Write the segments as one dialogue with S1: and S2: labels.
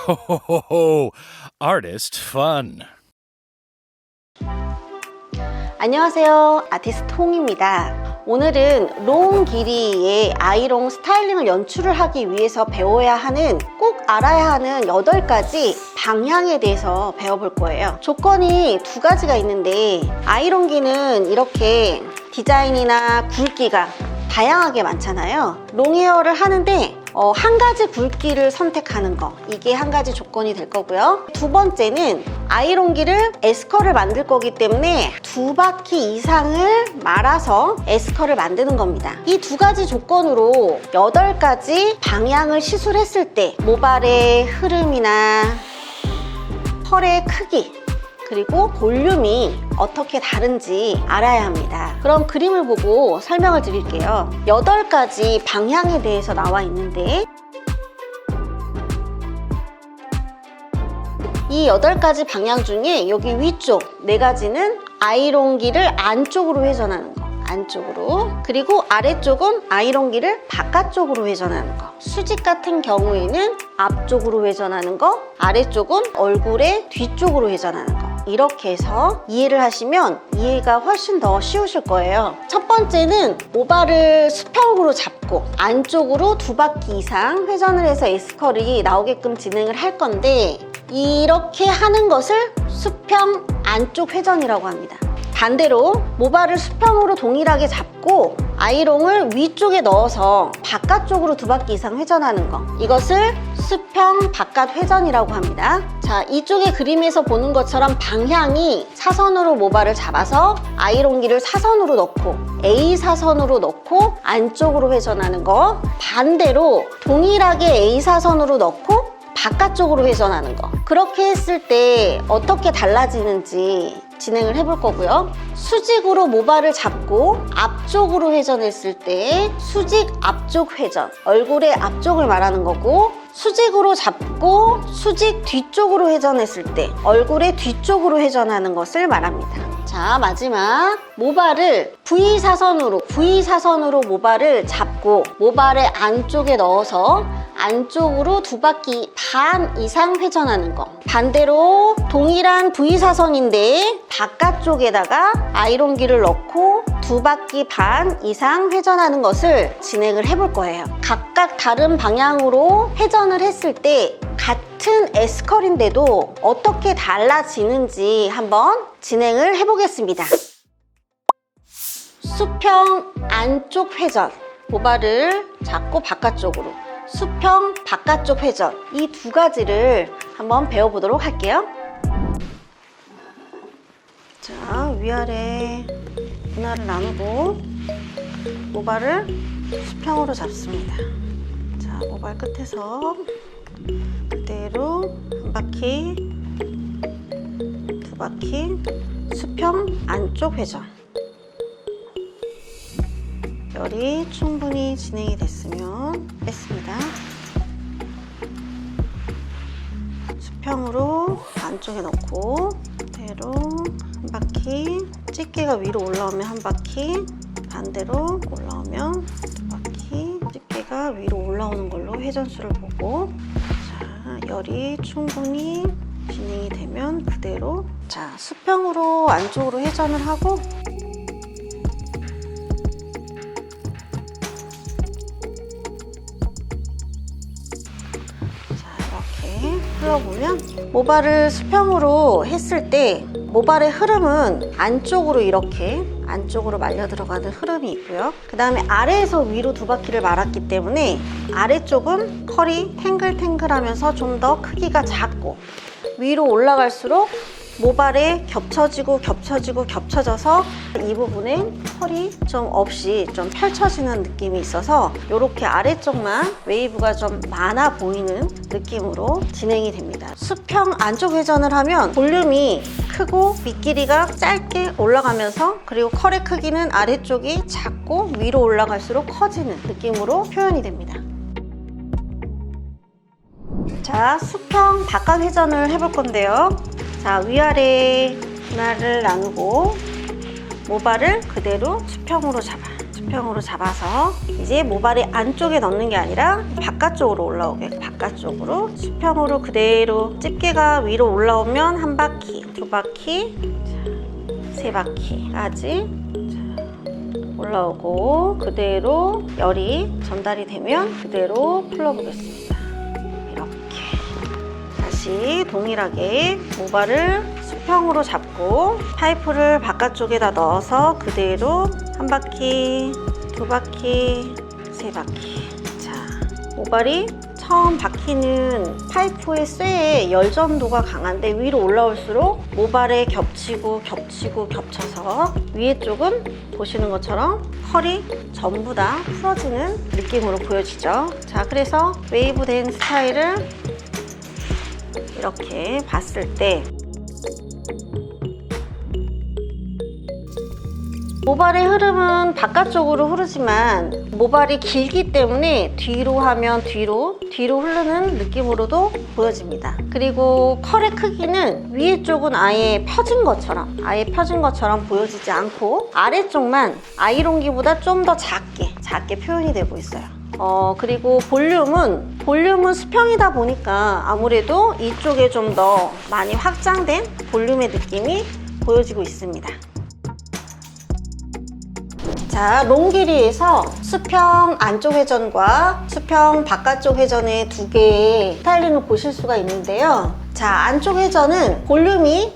S1: Ho, ho, ho, ho. Artist fun.
S2: 안녕하세요, 아티스트 홍입니다. 오늘은 롱 길이의 아이롱 스타일링을 연출을 하기 위해서 배워야 하는, 꼭 알아야 하는 8가지 방향에 대해서 배워볼 거예요. 조건이 2가지가 있는데, 아이롱기는 이렇게 디자인이나 굵기가 다양하게 많잖아요. 롱헤어를 하는데 한 가지 굵기를 선택하는 거, 이게 한 가지 조건이 될 거고요. 두 번째는 아이롱기를 S컬을 만들 거기 때문에 2바퀴 이상을 말아서 S컬을 만드는 겁니다. 이 2가지 조건으로 8가지 방향을 시술했을 때 모발의 흐름이나 펄의 크기, 그리고 볼륨이 어떻게 다른지 알아야 합니다. 그럼 그림을 보고 설명을 드릴게요. 8가지 방향에 대해서 나와 있는데, 이 8가지 방향 중에 여기 위쪽 4가지는 아이롱기를 안쪽으로 회전하는 거, 안쪽으로. 그리고 아래쪽은 아이롱기를 바깥쪽으로 회전하는 거. 수직 같은 경우에는 앞쪽으로 회전하는 거, 아래쪽은 얼굴의 뒤쪽으로 회전하는 거. 이렇게 해서 이해를 하시면 이해가 훨씬 더 쉬우실 거예요. 첫 번째는 모발을 수평으로 잡고 안쪽으로 2바퀴 이상 회전을 해서 S컬이 나오게끔 진행을 할 건데, 이렇게 하는 것을 수평 안쪽 회전이라고 합니다. 반대로 모발을 수평으로 동일하게 잡고 아이롱을 위쪽에 넣어서 바깥쪽으로 2바퀴 이상 회전하는 거, 이것을 수평 바깥 회전이라고 합니다. 자, 이쪽의 그림에서 보는 것처럼 방향이 사선으로 모발을 잡아서 아이롱기를 사선으로 넣고 A사선으로 넣고 안쪽으로 회전하는 거, 반대로 동일하게 A사선으로 넣고 바깥쪽으로 회전하는 거. 그렇게 했을 때 어떻게 달라지는지 진행을 해볼 거고요. 수직으로 모발을 잡고 앞쪽으로 회전했을 때 수직 앞쪽 회전, 얼굴의 앞쪽을 말하는 거고, 수직으로 잡고 수직 뒤쪽으로 회전했을 때 얼굴의 뒤쪽으로 회전하는 것을 말합니다. 자, 마지막 모발을 V사선으로 모발을 잡고 모발의 안쪽에 넣어서 안쪽으로 2바퀴 반 이상 회전하는 거. 반대로 동일한 V사선인데 바깥쪽에다가 아이롱기를 넣고 2바퀴 반 이상 회전하는 것을 진행을 해볼 거예요. 각각 다른 방향으로 회전을 했을 때 같은 S컬인데도 어떻게 달라지는지 한번 진행을 해보겠습니다. 수평 안쪽 회전, 모발을 잡고 바깥쪽으로, 수평 바깥쪽 회전, 이 2가지를 한번 배워보도록 할게요. 자, 위아래 분할을 나누고 모발을 수평으로 잡습니다. 자, 모발 끝에서 그대로 1바퀴, 2바퀴, 수평 안쪽 회전. 열이 충분히 진행이 됐으면 뺐습니다. 수평으로 안쪽에 넣고 그대로 1바퀴, 집게가 위로 올라오면 1바퀴, 반대로 올라오면 2바퀴, 집게가 위로 올라오는 걸로 회전수를 보고, 자, 열이 충분히 진행이 되면 그대로, 자, 수평으로 안쪽으로 회전을 하고, 흘러보면 모발을 수평으로 했을 때 모발의 흐름은 안쪽으로, 이렇게 안쪽으로 말려 들어가는 흐름이 있고요. 그 다음에 아래에서 위로 2바퀴를 말았기 때문에 아래쪽은 컬이 탱글탱글하면서 좀 더 크기가 작고, 위로 올라갈수록 모발에 겹쳐져서 이 부분에 컬이 좀 없이 좀 펼쳐지는 느낌이 있어서 이렇게 아래쪽만 웨이브가 좀 많아 보이는 느낌으로 진행이 됩니다. 수평 안쪽 회전을 하면 볼륨이 크고 밑길이가 짧게 올라가면서, 그리고 컬의 크기는 아래쪽이 작고 위로 올라갈수록 커지는 느낌으로 표현이 됩니다. 자, 수평 바깥 회전을 해볼 건데요. 자, 위아래 분할을 나누고 모발을 그대로 수평으로 잡아. 수평으로 잡아서 이제 모발의 안쪽에 넣는 게 아니라 바깥쪽으로 올라오게, 바깥쪽으로 수평으로 그대로 집게가 위로 올라오면 한 바퀴, 두 바퀴, 세 바퀴까지 올라오고 그대로 열이 전달이 되면 그대로 풀어보겠습니다. 이렇게 다시 동일하게 모발을 수평으로 잡고 파이프를 바깥쪽에다 넣어서 그대로 한 바퀴, 두 바퀴, 세 바퀴. 자, 모발이 처음 박히는 파이프의 쇠에 열전도가 강한데 위로 올라올수록 모발에 겹치고 겹쳐서 위에 쪽은 보시는 것처럼 컬이 전부 다 풀어지는 느낌으로 보여지죠. 자, 그래서 웨이브 된 스타일을 이렇게 봤을 때 모발의 흐름은 바깥쪽으로 흐르지만 모발이 길기 때문에 뒤로 하면 뒤로 흐르는 느낌으로도 보여집니다. 그리고 컬의 크기는 위에 쪽은 아예 펴진 것처럼 보여지지 않고 아래쪽만 아이롱기보다 좀 더 작게 표현이 되고 있어요. 그리고 볼륨은 수평이다 보니까 아무래도 이쪽에 좀 더 많이 확장된 볼륨의 느낌이 보여지고 있습니다. 자, 롱 길이에서 수평 안쪽 회전과 수평 바깥쪽 회전의 두 개의 스타일링을 보실 수가 있는데요. 자, 안쪽 회전은 볼륨이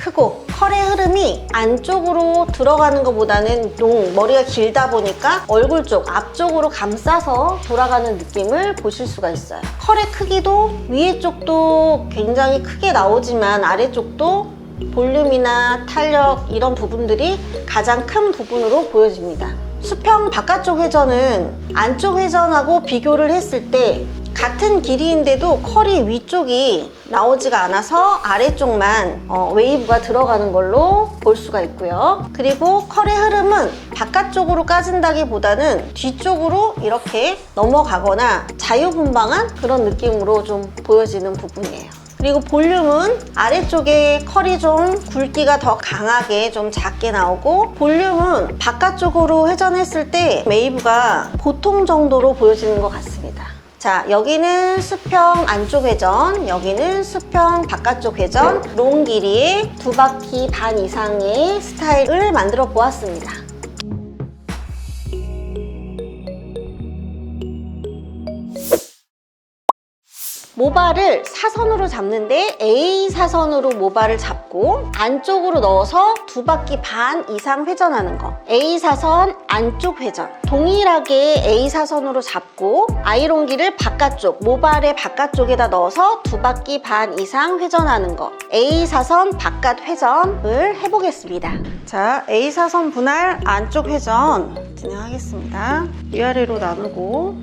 S2: 크고 컬의 흐름이 안쪽으로 들어가는 것보다는 머리가 길다 보니까 얼굴 쪽 앞쪽으로 감싸서 돌아가는 느낌을 보실 수가 있어요. 컬의 크기도 위에 쪽도 굉장히 크게 나오지만 아래쪽도 볼륨이나 탄력 이런 부분들이 가장 큰 부분으로 보여집니다. 수평 바깥쪽 회전은 안쪽 회전하고 비교를 했을 때 같은 길이인데도 컬이 위쪽이 나오지가 않아서 아래쪽만 웨이브가 들어가는 걸로 볼 수가 있고요. 그리고 컬의 흐름은 바깥쪽으로 까진다기보다는 뒤쪽으로 이렇게 넘어가거나 자유분방한 그런 느낌으로 좀 보여지는 부분이에요. 그리고 볼륨은 아래쪽에 컬이 좀 굵기가 더 강하게 좀 작게 나오고 볼륨은 바깥쪽으로 회전했을 때 웨이브가 보통 정도로 보여지는 것 같습니다. 자, 여기는 수평 안쪽 회전, 여기는 수평 바깥쪽 회전, 롱 길이의 두 바퀴 반 이상의 스타일을 만들어 보았습니다. 모발을 사선으로 잡는데 A 사선으로 모발을 잡고 안쪽으로 넣어서 두 바퀴 반 이상 회전하는 거. A 사선 안쪽 회전. 동일하게 A 사선으로 잡고 아이롱기를 바깥쪽, 모발의 바깥쪽에다 넣어서 두 바퀴 반 이상 회전하는 거. A 사선 바깥 회전을 해보겠습니다. 자, A 사선 분할 안쪽 회전 진행하겠습니다. 위아래로 나누고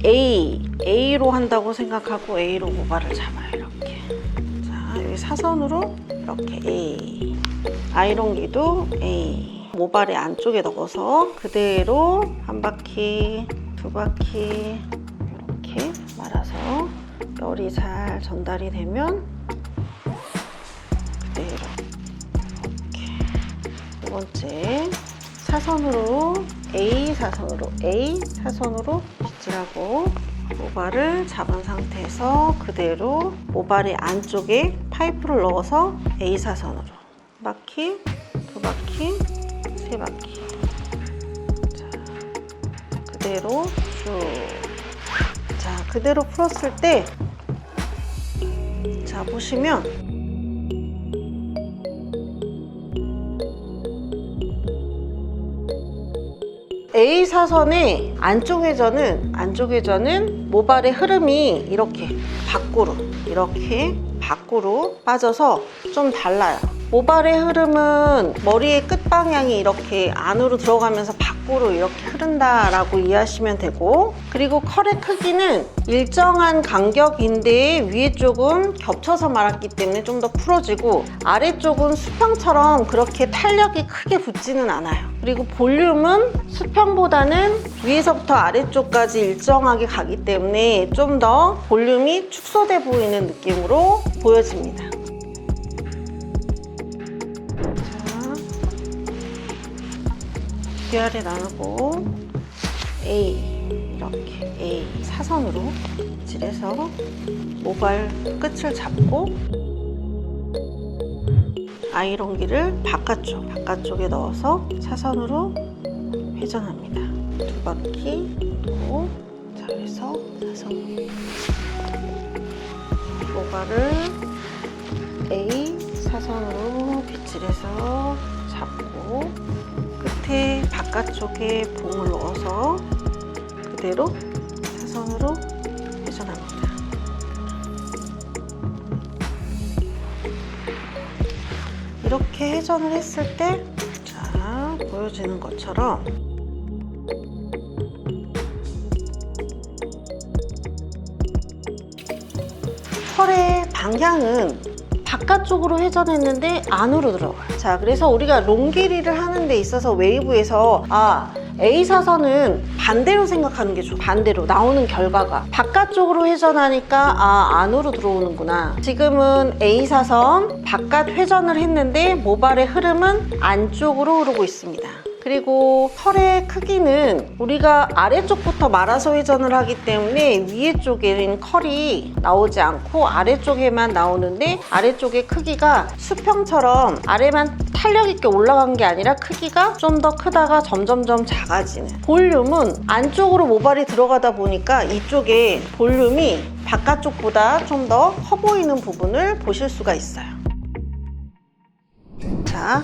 S2: A로 한다고 생각하고 A로 모발을 잡아요. 이렇게. 자, 여기 사선으로 이렇게 A. 아이롱기도 A. 모발의 안쪽에 넣어서 그대로 한 바퀴, 두 바퀴 이렇게 말아서 열이 잘 전달이 되면 그대로 이렇게. 두 번째 사선으로 A 사선으로 빗질하고 모발을 잡은 상태에서 그대로 모발의 안쪽에 파이프를 넣어서 A 사선으로 한 바퀴, 두 바퀴, 세 바퀴. 자, 그대로 쭉. 자, 그대로 풀었을 때, 자, 보시면 A 사선의 안쪽 회전은 모발의 흐름이 이렇게 밖으로 빠져서 좀 달라요. 모발의 흐름은 머리의 끝방향이 이렇게 안으로 들어가면서 밖으로 이렇게 흐른다라고 이해하시면 되고, 그리고 컬의 크기는 일정한 간격인데 위에 쪽은 겹쳐서 말았기 때문에 좀 더 풀어지고 아래쪽은 수평처럼 그렇게 탄력이 크게 붙지는 않아요. 그리고 볼륨은 수평보다는 위에서부터 아래쪽까지 일정하게 가기 때문에 좀 더 볼륨이 축소돼 보이는 느낌으로 보여집니다. 위아래 나누고 A 이렇게 A 사선으로 빗질해서 모발 끝을 잡고 아이롱기를 바깥쪽에 넣어서 사선으로 회전합니다. 두 바퀴 돌고 자, 그래서 사선 모발을 A 사선으로 빗질해서 잡고 끝에 바깥쪽에 봉을 넣어서 그대로 사선으로 회전합니다. 이렇게 회전을 했을 때 자, 보여지는 것처럼 털의 방향은 바깥쪽으로 회전했는데 안으로 들어가요. 자, 그래서 우리가 롱 길이를 하는 데 있어서 웨이브에서 A 사선은 반대로 생각하는 게 좋아. 반대로 나오는 결과가 바깥쪽으로 회전하니까 안으로 들어오는구나. 지금은 A 사선 바깥 회전을 했는데 모발의 흐름은 안쪽으로 흐르고 있습니다. 그리고 털의 크기는 우리가 아래쪽부터 말아서 회전을 하기 때문에 위에 쪽에는 컬이 나오지 않고 아래쪽에만 나오는데 아래쪽의 크기가 수평처럼 아래만 탄력 있게 올라간 게 아니라 크기가 좀 더 크다가 점점점 작아지는. 볼륨은 안쪽으로 모발이 들어가다 보니까 이쪽에 볼륨이 바깥쪽보다 좀 더 커 보이는 부분을 보실 수가 있어요. 자,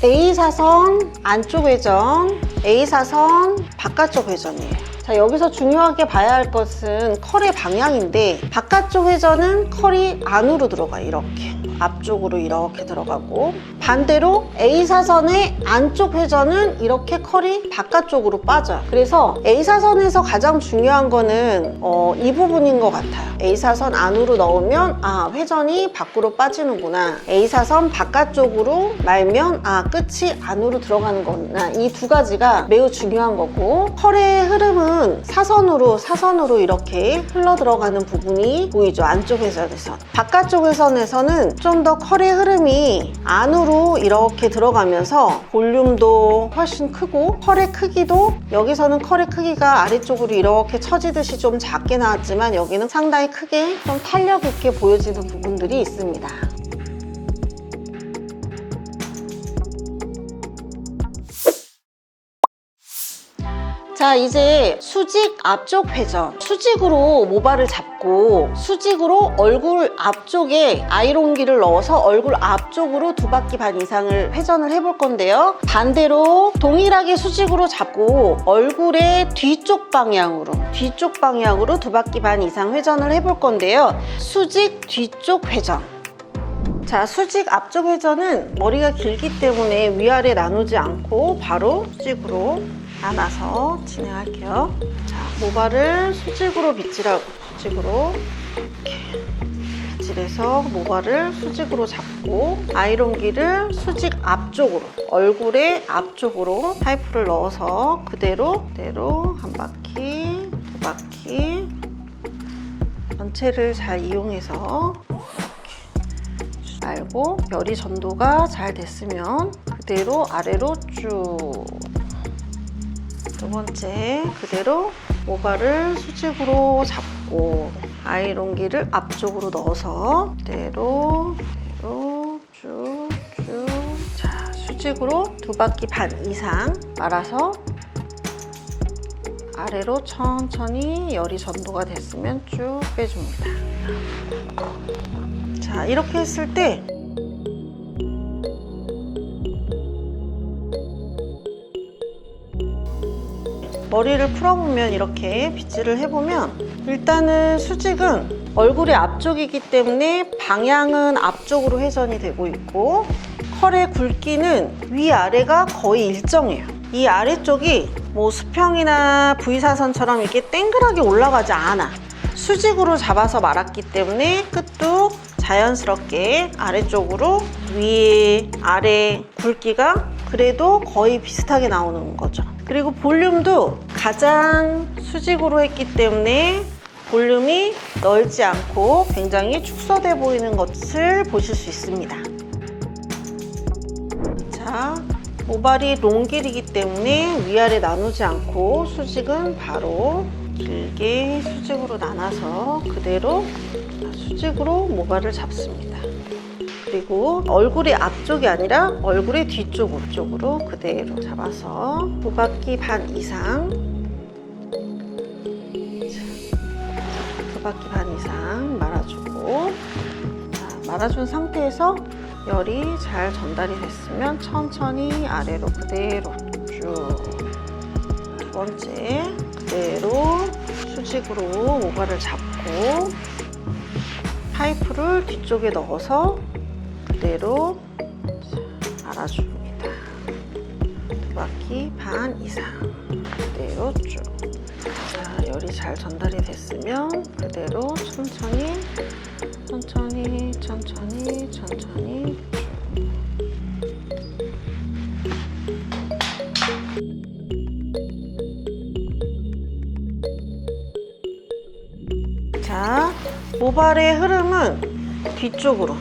S2: A 사선 안쪽 회전, A 사선 바깥쪽 회전이에요. 자, 여기서 중요하게 봐야 할 것은 컬의 방향인데 바깥쪽 회전은 컬이 안으로 들어가요. 이렇게 앞쪽으로 이렇게 들어가고 반대로 A 사선의 안쪽 회전은 이렇게 컬이 바깥쪽으로 빠져요. 그래서 A 사선에서 가장 중요한 거는 이 부분인 것 같아요. A 사선 안으로 넣으면 회전이 밖으로 빠지는구나. A 사선 바깥쪽으로 말면 끝이 안으로 들어가는 거구나. 이 두 가지가 매우 중요한 거고 컬의 흐름은 사선으로 이렇게 흘러 들어가는 부분이 보이죠. 안쪽 회전에서. 바깥쪽 회전에서는 좀 더 컬의 흐름이 안으로 이렇게 들어가면서 볼륨도 훨씬 크고 컬의 크기도 여기서는 컬의 크기가 아래쪽으로 이렇게 처지듯이 좀 작게 나왔지만 여기는 상당히 크게 좀 탄력 있게 보여지는 부분들이 있습니다. 자, 이제 수직 앞쪽 회전. 수직으로 모발을 잡고 수직으로 얼굴 앞쪽에 아이롱기를 넣어서 얼굴 앞쪽으로 2바퀴 반 이상을 회전을 해볼 건데요. 반대로 동일하게 수직으로 잡고 얼굴의 뒤쪽 방향으로 2바퀴 반 이상 회전을 해볼 건데요. 수직 뒤쪽 회전. 자, 수직 앞쪽 회전은 머리가 길기 때문에 위아래 나누지 않고 바로 수직으로 나눠서 진행할게요. 자, 모발을 수직으로 빗질하고 수직으로 이렇게 빗질해서 모발을 수직으로 잡고 아이롱기를 수직 앞쪽으로 얼굴의 앞쪽으로 파이프를 넣어서 그대로 한 바퀴, 2바퀴 전체를 잘 이용해서 이렇게 말고 열이 전도가 잘 됐으면 그대로 아래로 쭉. 두 번째, 그대로 모발을 수직으로 잡고 아이롱기를 앞쪽으로 넣어서 그대로 쭉. 자, 수직으로 2바퀴 반 이상 말아서 아래로 천천히 열이 전도가 됐으면 쭉 빼줍니다. 자, 이렇게 했을 때 머리를 풀어보면 이렇게 빗질을 해보면 일단은 수직은 얼굴의 앞쪽이기 때문에 방향은 앞쪽으로 회전이 되고 있고 컬의 굵기는 위아래가 거의 일정해요. 이 아래쪽이 뭐 수평이나 V사선처럼 이렇게 땡글하게 올라가지 않아. 수직으로 잡아서 말았기 때문에 끝도 자연스럽게 아래쪽으로 위에 아래 굵기가 그래도 거의 비슷하게 나오는 거죠. 그리고 볼륨도 가장 수직으로 했기 때문에 볼륨이 넓지 않고 굉장히 축소돼 보이는 것을 보실 수 있습니다. 자, 모발이 롱길이기 때문에 위아래 나누지 않고 수직은 바로 길게 수직으로 나눠서 그대로 수직으로 모발을 잡습니다. 그리고 얼굴의 앞쪽이 아니라 얼굴의 뒤쪽으로 그대로 잡아서 두 바퀴 반 이상, 두 바퀴 반 이상 말아주고, 자, 말아준 상태에서 열이 잘 전달이 됐으면 천천히 아래로 그대로 쭉. 두 번째, 그대로 수직으로 모발을 잡고 파이프를 뒤쪽에 넣어서 그대로 말아줍니다. 두 바퀴 반 이상 그대로 쭉. 자, 열이 잘 전달이 됐으면 그대로 천천히 쭉. 자, 모발의 흐름은 뒤쪽으로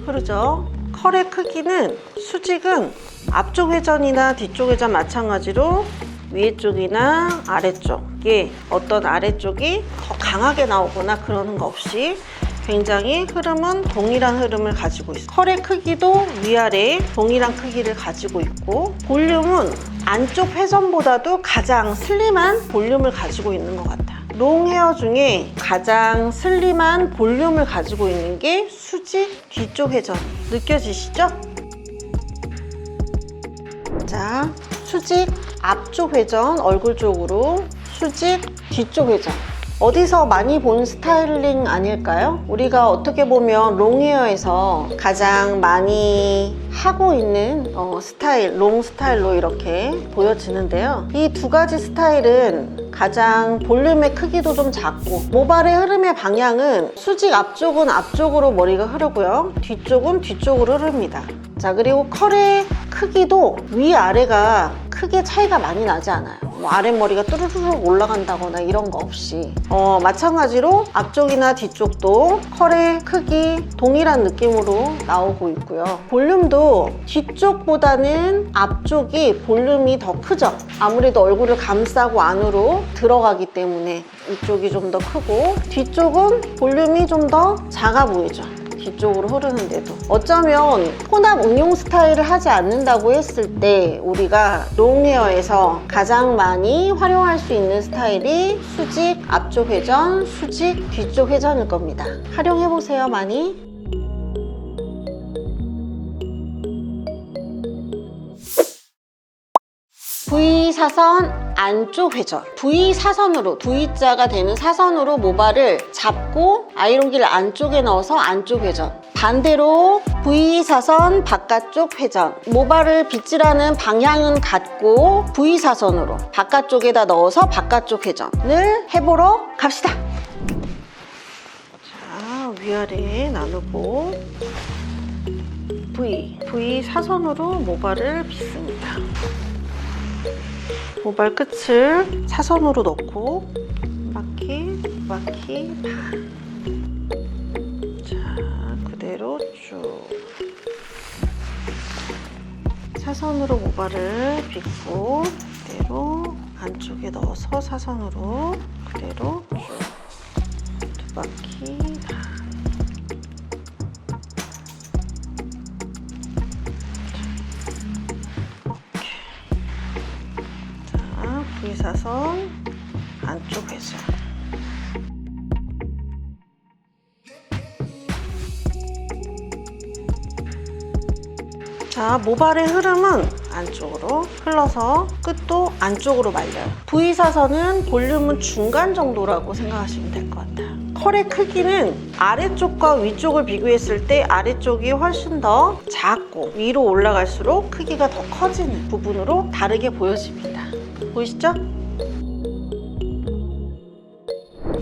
S2: 흐르죠. 컬의 크기는 수직은 앞쪽 회전이나 뒤쪽 회전 마찬가지로 위에 쪽이나 아래쪽에 어떤 아래쪽이 더 강하게 나오거나 그러는 거 없이 굉장히 흐름은 동일한 흐름을 가지고 있어요. 컬의 크기도 위아래 동일한 크기를 가지고 있고 볼륨은 안쪽 회전보다도 가장 슬림한 볼륨을 가지고 있는 것 같아요. 롱 헤어 중에 가장 슬림한 볼륨을 가지고 있는 게 수직 뒤쪽 회전. 느껴지시죠? 자, 수직 앞쪽 회전 얼굴 쪽으로, 수직 뒤쪽 회전. 어디서 많이 본 스타일링 아닐까요? 우리가 어떻게 보면 롱헤어에서 가장 많이 하고 있는 스타일, 롱 스타일로 이렇게 보여지는데요. 이 두 가지 스타일은 가장 볼륨의 크기도 좀 작고 모발의 흐름의 방향은 수직 앞쪽은 앞쪽으로 머리가 흐르고요. 뒤쪽은 뒤쪽으로 흐릅니다. 자, 그리고 컬의 크기도 위아래가 크게 차이가 많이 나지 않아요. 뭐 아랫머리가 뚜루루룩 올라간다거나 이런 거 없이 마찬가지로 앞쪽이나 뒤쪽도 컬의 크기 동일한 느낌으로 나오고 있고요. 볼륨도 뒤쪽보다는 앞쪽이 볼륨이 더 크죠. 아무래도 얼굴을 감싸고 안으로 들어가기 때문에 이쪽이 좀 더 크고 뒤쪽은 볼륨이 좀 더 작아 보이죠. 뒤쪽으로 흐르는데도 어쩌면 혼합 응용 스타일을 하지 않는다고 했을 때 우리가 롱헤어에서 가장 많이 활용할 수 있는 스타일이 수직 앞쪽 회전, 수직 뒤쪽 회전일 겁니다. 활용해보세요, 많이. V사선 안쪽 회전. V사선으로, V자가 되는 사선으로 모발을 잡고 아이롱기를 안쪽에 넣어서 안쪽 회전. 반대로 V사선 바깥쪽 회전. 모발을 빗질하는 방향은 같고 V사선으로 바깥쪽에다 넣어서 바깥쪽 회전을 해보러 갑시다. 자, 위아래 나누고 V사선으로 모발을 빗습니다. 모발 끝을 사선으로 넣고 한 바퀴, 두 바퀴 반. 자, 그대로 쭉 사선으로 모발을 빗고 그대로 안쪽에 넣어서 사선으로 그대로 쭉 두 바퀴 반. V사선 안쪽 회전. 자, 모발의 흐름은 안쪽으로 흘러서 끝도 안쪽으로 말려요. V사선은 볼륨은 중간 정도라고 생각하시면 될 것 같아요. 컬의 크기는 아래쪽과 위쪽을 비교했을 때 아래쪽이 훨씬 더 작고 위로 올라갈수록 크기가 더 커지는 부분으로 다르게 보여집니다. 보이시죠?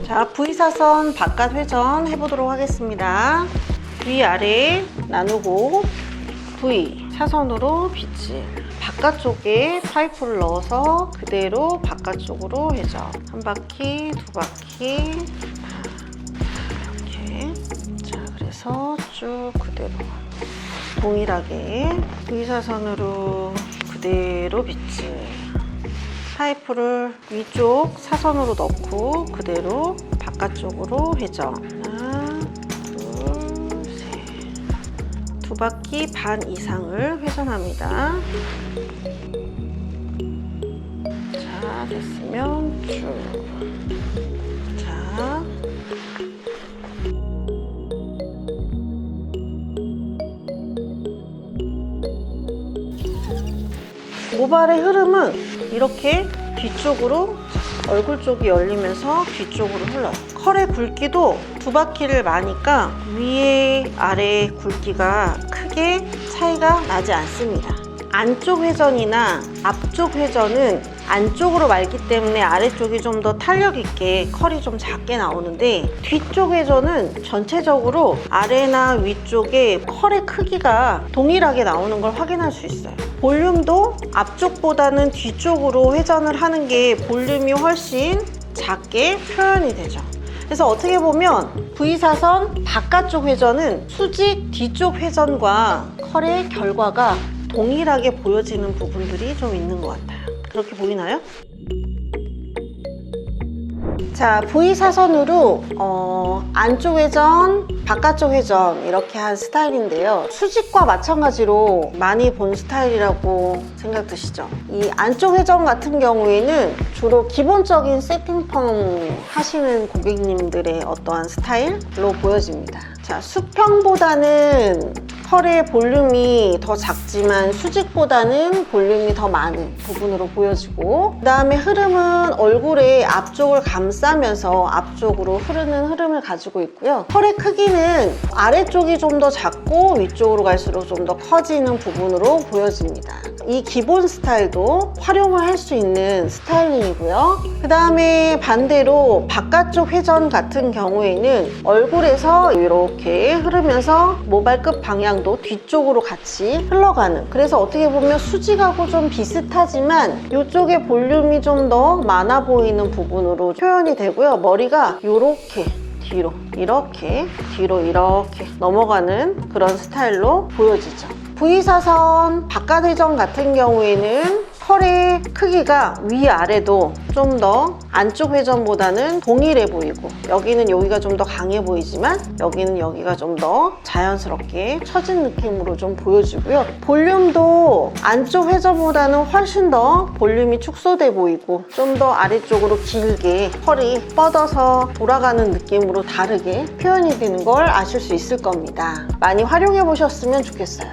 S2: 자, V사선 바깥 회전 해보도록 하겠습니다. 위아래 나누고 V 사선으로 빗질. 바깥쪽에 파이프를 넣어서 그대로 바깥쪽으로 회전. 한 바퀴, 두 바퀴 이렇게. 자, 그래서 쭉 그대로 동일하게 V사선으로 그대로 빗질. 파이프를 위쪽 사선으로 넣고 그대로 바깥쪽으로 회전. 하나, 둘, 셋. 2바퀴 반 이상을 회전합니다. 자, 됐으면 쭉. 자. 모발의 흐름은 이렇게 뒤쪽으로 얼굴 쪽이 열리면서 뒤쪽으로 흘러요. 컬의 굵기도 2바퀴를 마니까 위에 아래 굵기가 크게 차이가 나지 않습니다. 안쪽 회전이나 앞쪽 회전은 안쪽으로 말기 때문에 아래쪽이 좀 더 탄력 있게 컬이 좀 작게 나오는데, 뒤쪽 회전은 전체적으로 아래나 위쪽에 컬의 크기가 동일하게 나오는 걸 확인할 수 있어요. 볼륨도 앞쪽보다는 뒤쪽으로 회전을 하는 게 볼륨이 훨씬 작게 표현이 되죠. 그래서 어떻게 보면 V사선 바깥쪽 회전은 수직 뒤쪽 회전과 컬의 결과가 동일하게 보여지는 부분들이 좀 있는 것 같아요. 그렇게 보이나요? 자, V사선으로 안쪽 회전, 바깥쪽 회전 이렇게 한 스타일인데요. 수직과 마찬가지로 많이 본 스타일이라고 생각 드시죠? 이 안쪽 회전 같은 경우에는 주로 기본적인 세팅펌 하시는 고객님들의 어떠한 스타일로 보여집니다. 자, 수평보다는 컬의 볼륨이 더 작지만 수직보다는 볼륨이 더 많은 부분으로 보여지고, 그 다음에 흐름은 얼굴의 앞쪽을 감싸면서 앞쪽으로 흐르는 흐름을 가지고 있고요. 컬의 크기는 아래쪽이 좀 더 작고 위쪽으로 갈수록 좀 더 커지는 부분으로 보여집니다. 이 기본 스타일도 활용을 할 수 있는 스타일링이고요. 그 다음에 반대로 바깥쪽 회전 같은 경우에는 얼굴에서 이렇게 흐르면서 모발 끝 방향도 뒤쪽으로 같이 흘러가는, 그래서 어떻게 보면 수직하고 좀 비슷하지만 이쪽에 볼륨이 좀 더 많아 보이는 부분으로 표현이 되고요. 머리가 이렇게 뒤로 이렇게 뒤로 이렇게 넘어가는 그런 스타일로 보여지죠. V사선 바깥 회전 같은 경우에는 컬의 크기가 위아래도 좀 더 안쪽 회전보다는 동일해 보이고, 여기는 여기가 좀 더 강해 보이지만 여기는 여기가 좀 더 자연스럽게 처진 느낌으로 좀 보여지고요. 볼륨도 안쪽 회전보다는 훨씬 더 볼륨이 축소돼 보이고 좀 더 아래쪽으로 길게 컬이 뻗어서 돌아가는 느낌으로 다르게 표현이 되는 걸 아실 수 있을 겁니다. 많이 활용해 보셨으면 좋겠어요.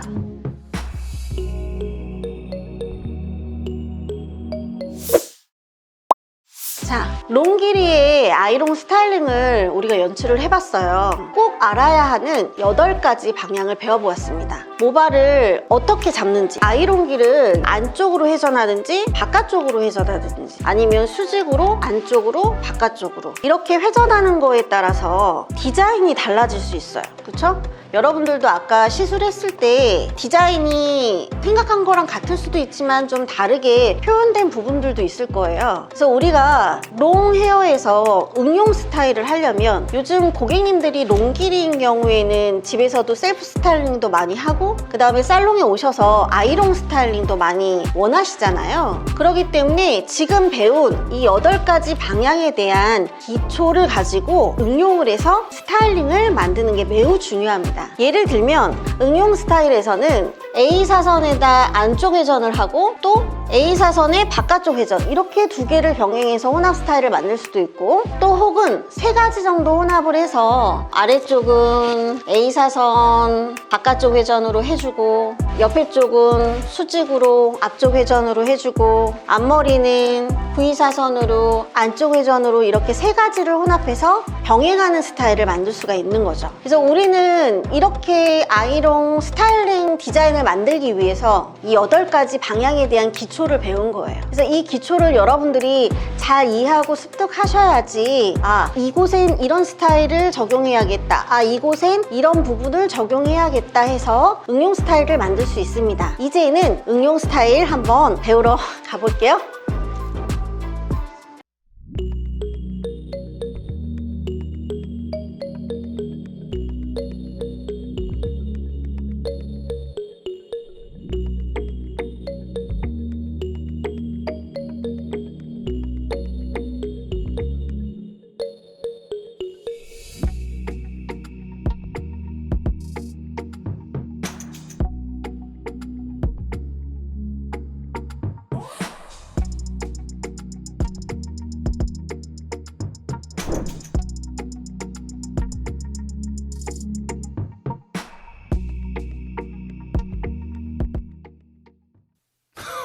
S2: 자, 롱 길이의 아이롱 스타일링을 우리가 연출을 해봤어요. 꼭 알아야 하는 8가지 방향을 배워보았습니다. 모발을 어떻게 잡는지, 아이롱기를 안쪽으로 회전하든지 바깥쪽으로 회전하든지, 아니면 수직으로 안쪽으로 바깥쪽으로 이렇게 회전하는 거에 따라서 디자인이 달라질 수 있어요. 그렇죠? 여러분들도 아까 시술했을 때 디자인이 생각한 거랑 같을 수도 있지만 좀 다르게 표현된 부분들도 있을 거예요. 그래서 우리가 롱 헤어에서 응용 스타일을 하려면, 요즘 고객님들이 롱 길이인 경우에는 집에서도 셀프 스타일링도 많이 하고 그 다음에 살롱에 오셔서 아이롱 스타일링도 많이 원하시잖아요. 그렇기 때문에 지금 배운 이 8가지 방향에 대한 기초를 가지고 응용을 해서 스타일링을 만드는 게 매우 중요합니다. 예를 들면 응용 스타일에서는 A사선에다 안쪽 회전을 하고 또 A사선에 바깥쪽 회전, 이렇게 2개를 병행해서 혼합 스타일을 만들 수도 있고, 또 혹은 3가지 정도 혼합을 해서 아래쪽은 A사선 바깥쪽 회전으로 해주고 옆에 쪽은 수직으로 앞쪽 회전으로 해주고 앞머리는 V사선으로 안쪽 회전으로, 이렇게 3가지를 혼합해서 병행하는 스타일을 만들 수가 있는 거죠. 그래서 우리는 이렇게 아이롱 스타일링 디자인을 만들기 위해서 이 8가지 방향에 대한 기초를 배운 거예요. 그래서 이 기초를 여러분들이 잘 이해하고 습득하셔야지, 아, 이곳엔 이런 스타일을 적용해야겠다, 아, 이곳엔 이런 부분을 적용해야겠다 해서 응용 스타일을 만들 수 있습니다. 이제는 응용 스타일 한번 배우러 가볼게요.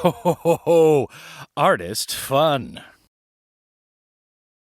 S1: Ho ho ho ho. Artist fun.